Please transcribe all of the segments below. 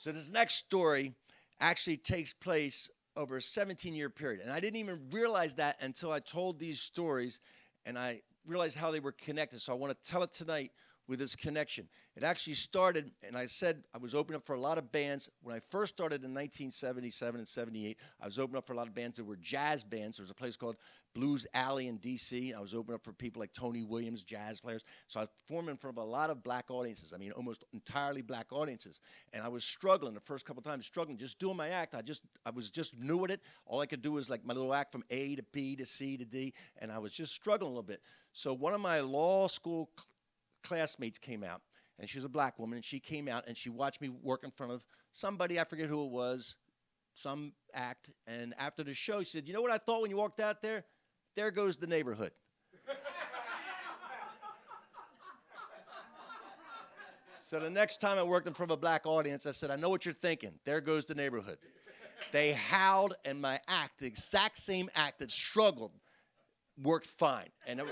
So this next story actually takes place over a 17-year period. And I didn't even realize that until I told these stories and I realized how they were connected. So I want to tell it tonight with this connection. It actually started, and I said I was opening up for a lot of bands. When I first started in 1977 and 78, I was opening up for a lot of bands that were jazz bands. There was a place called Blues Alley in D.C. I was opening up for people like Tony Williams, jazz players. So I was performing in front of a lot of black audiences. I mean, almost entirely black audiences. And I was struggling the first couple of times, struggling, just doing my act. I was just new at it. All I could do was like my little act from A to B to C to D, and I was just struggling a little bit. So one of my law school classmates came out, and she was a black woman, and she came out and she watched me work in front of somebody, I forget who it was, some act, and after the show, she said, "You know what I thought when you walked out there? There goes the neighborhood." So the next time I worked in front of a black audience, I said, "I know what you're thinking. There goes the neighborhood." They howled, and my act, the exact same act that struggled, worked fine. And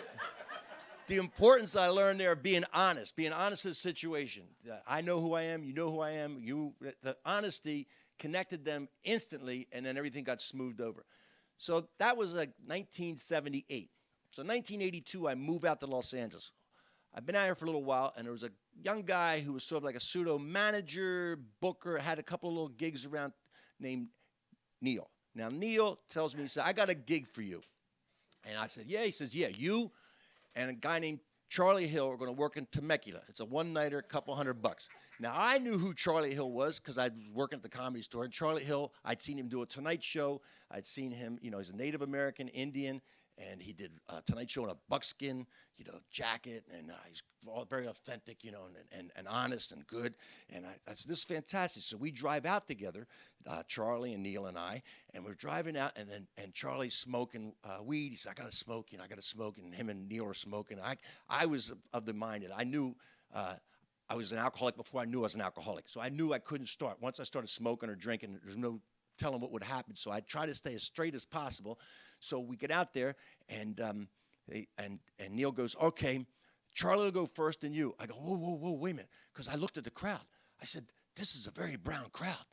the importance I learned there of being honest in the situation. I know who I am, you know who I am, the honesty connected them instantly, and then everything got smoothed over. So that was like 1978. So 1982, I moved out to Los Angeles. I've been out here for a little while, and there was a young guy who was sort of like a pseudo manager, booker, had a couple of little gigs around named Neil. Now, Neil tells me, he said, "I got a gig for you." And I said, "Yeah." He says, "Yeah, you and a guy named Charlie Hill are going to work in Temecula. It's a one-nighter, a couple $100. Now, I knew who Charlie Hill was because I was working at the Comedy Store. And Charlie Hill, I'd seen him do a Tonight Show. I'd seen him, he's a Native American Indian, and he did a Tonight Show in a buckskin, jacket, and he's all very authentic, and honest and good. And I said, "This is fantastic." So we drive out together, Charlie and Neil and I, and we're driving out, and Charlie's smoking weed. He said, "I got to smoke, I got to smoke," and him and Neil are smoking. I was of the mind that I knew I was an alcoholic before I knew I was an alcoholic. So I knew I couldn't start. Once I started smoking or drinking, there's no telling what would happen. So I try to stay as straight as possible. So we get out there, and Neil goes, "Okay, Charlie will go first, and you." I go, "Whoa, whoa, whoa, wait a minute," because I looked at the crowd. I said, "This is a very brown crowd.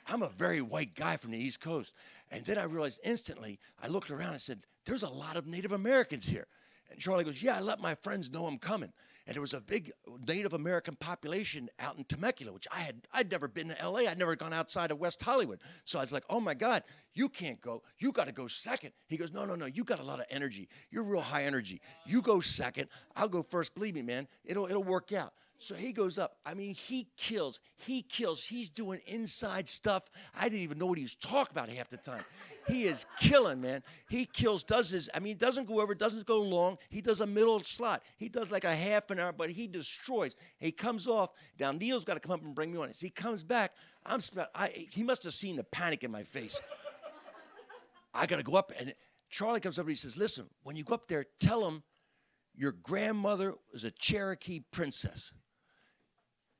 I'm a very white guy from the East Coast." And then I realized instantly, I looked around and said, "There's a lot of Native Americans here." And Charlie goes, "Yeah, I let my friends know I'm coming." And there was a big Native American population out in Temecula, which I'd never been to LA. I'd never gone outside of West Hollywood. So I was like, "Oh my God, you can't go. You got to go second." He goes, "No, no, no, you got a lot of energy. You're real high energy. You go second. I'll go first. Believe me, man, it'll work out." So he goes up. I mean, he kills. He's doing inside stuff. I didn't even know what he was talking about half the time. He is killing, man. He kills, doesn't go over, doesn't go long. He does a middle slot. He does like a half an hour, but he destroys. He comes off. Now, Neil's got to come up and bring me on. As he comes back, he must have seen the panic in my face. I got to go up, and Charlie comes up and he says, "Listen, when you go up there, tell him your grandmother was a Cherokee princess."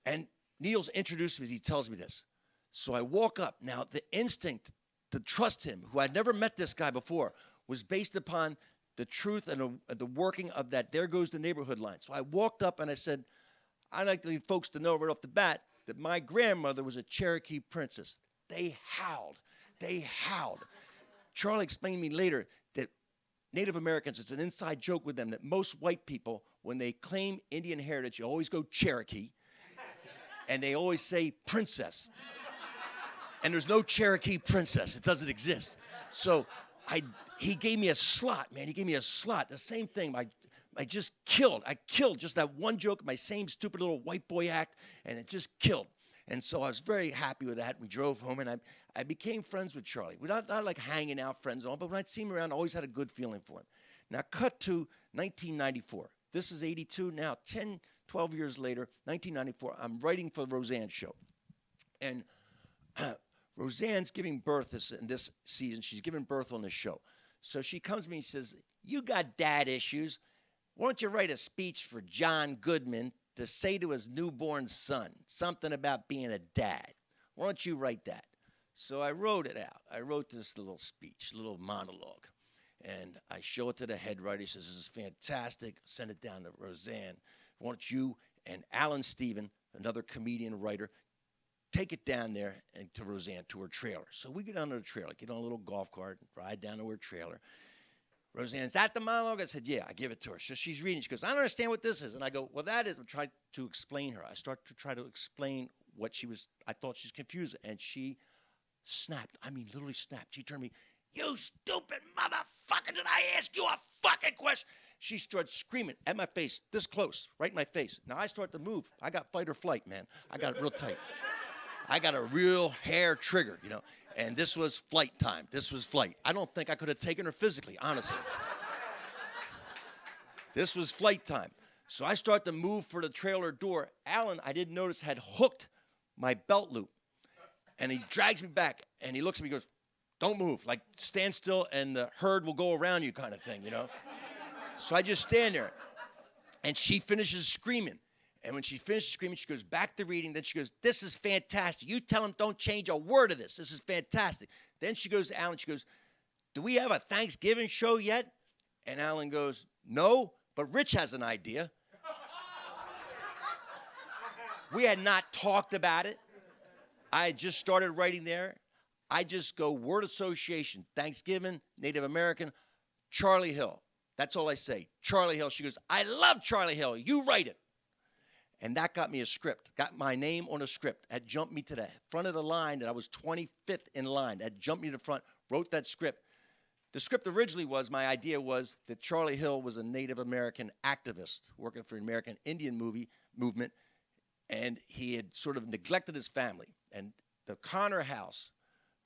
And Neil's introduced me as he tells me this. So I walk up. Now, the instinct to trust him, who I'd never met this guy before, was based upon the truth and the working of that "there goes the neighborhood" line. So I walked up and I said, "I'd like folks to know right off the bat that my grandmother was a Cherokee princess." They howled. They howled. Charlie explained to me later that Native Americans, it's an inside joke with them that most white people, when they claim Indian heritage, you always go Cherokee, and they always say princess. And there's no Cherokee princess. It doesn't exist. So he gave me a slot, man. He gave me a slot. The same thing. I just killed. I killed just that one joke, my same stupid little white boy act, and it just killed. And so I was very happy with that. We drove home, and I became friends with Charlie. We're not like hanging out friends and all, but when I'd see him around, I always had a good feeling for him. Now, cut to 1994. This is 82. Now, 10, 12 years later, 1994, I'm writing for the Roseanne show. And Roseanne's giving birth in this season. She's giving birth on the show. So she comes to me and says, "You got dad issues. Why don't you write a speech for John Goodman to say to his newborn son something about being a dad? Why don't you write that?" So I wrote it out. I wrote this little speech, little monologue. And I show it to the head writer. He says, "This is fantastic. Send it down to Roseanne. Why don't you and Alan Stephen, another comedian writer, take it down there and to Roseanne, to her trailer. So we get down to the trailer, get on a little golf cart, ride down to her trailer. Roseanne's at the monologue. I said, yeah, I give it to her. So she's reading. She goes, I don't understand what this is. And I go, well, that is, I'm trying to explain her. I start to try to explain what she was, I thought she's confused. And she snapped. I mean, literally snapped. She turned to me, you stupid motherfucker, did I ask you a fucking question? She started screaming at my face, this close, right in my face. Now I start to move. I got fight or flight, man. I got it real tight. I got a real hair trigger, you know. And this was flight time. This was flight. I don't think I could have taken her physically, honestly. This was flight time. So I start to move for the trailer door. Alan, I didn't notice, had hooked my belt loop. And he drags me back, and he looks at me and goes, don't move. Like, stand still, and the herd will go around you kind of thing, you know. So I just stand there. And she finishes screaming. And when she finishes screaming, she goes back to reading. Then she goes, this is fantastic. You tell him don't change a word of this. This is fantastic. Then she goes to Alan. She goes, do we have a Thanksgiving show yet? And Alan goes, no, but Rich has an idea. We had not talked about it. I had just started writing there. I just go word association, Thanksgiving, Native American, Charlie Hill. That's all I say, Charlie Hill. She goes, I love Charlie Hill. You write it. And that got me a script, got my name on a script. That jumped me to the front of the line, and I was 25th in line. That jumped me to the front, wrote that script. The script originally was, my idea was that Charlie Hill was a Native American activist working for the American Indian movement, and he had sort of neglected his family. And the Connor house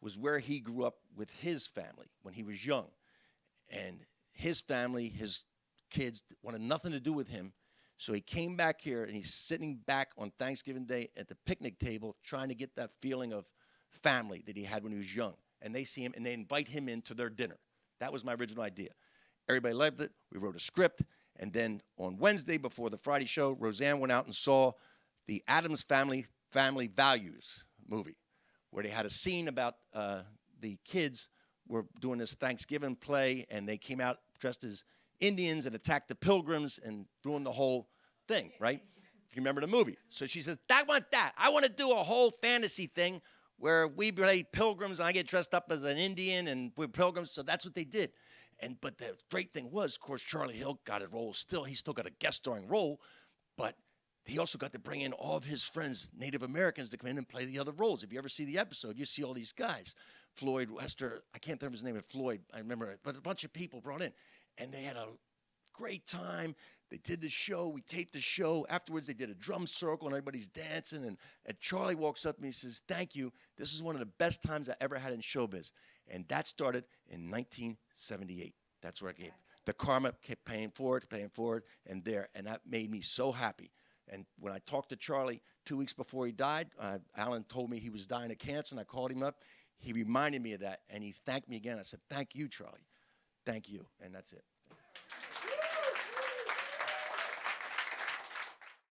was where he grew up with his family when he was young. And his family, his kids, wanted nothing to do with him. So he came back here, and he's sitting back on Thanksgiving Day at the picnic table trying to get that feeling of family that he had when he was young. And they see him, and they invite him into their dinner. That was my original idea. Everybody loved it. We wrote a script. And then on Wednesday before the Friday show, Roseanne went out and saw the Addams Family Values movie, where they had a scene about the kids were doing this Thanksgiving play, and they came out dressed as Indians and attacked the Pilgrims and doing the whole thing, right? If you remember the movie. So she says, I want that. I want to do a whole fantasy thing where we play Pilgrims and I get dressed up as an Indian and we're Pilgrims. So that's what they did. But the great thing was, of course, Charlie Hill got a role still. He still got a guest starring role, but he also got to bring in all of his friends, Native Americans, to come in and play the other roles. If you ever see the episode, you see all these guys. Floyd Wester, I can't remember his name, Floyd, I remember it, but a bunch of people brought in. And they had a great time. They did the show. We taped the show. Afterwards, they did a drum circle, and everybody's dancing. And Charlie walks up to me and says, thank you. This is one of the best times I ever had in showbiz. And that started in 1978. That's where I gave. The karma kept paying forward, and there. And that made me so happy. And when I talked to Charlie 2 weeks before he died, Alan told me he was dying of cancer, and I called him up. He reminded me of that, and he thanked me again. I said, thank you, Charlie. Thank you, and that's it.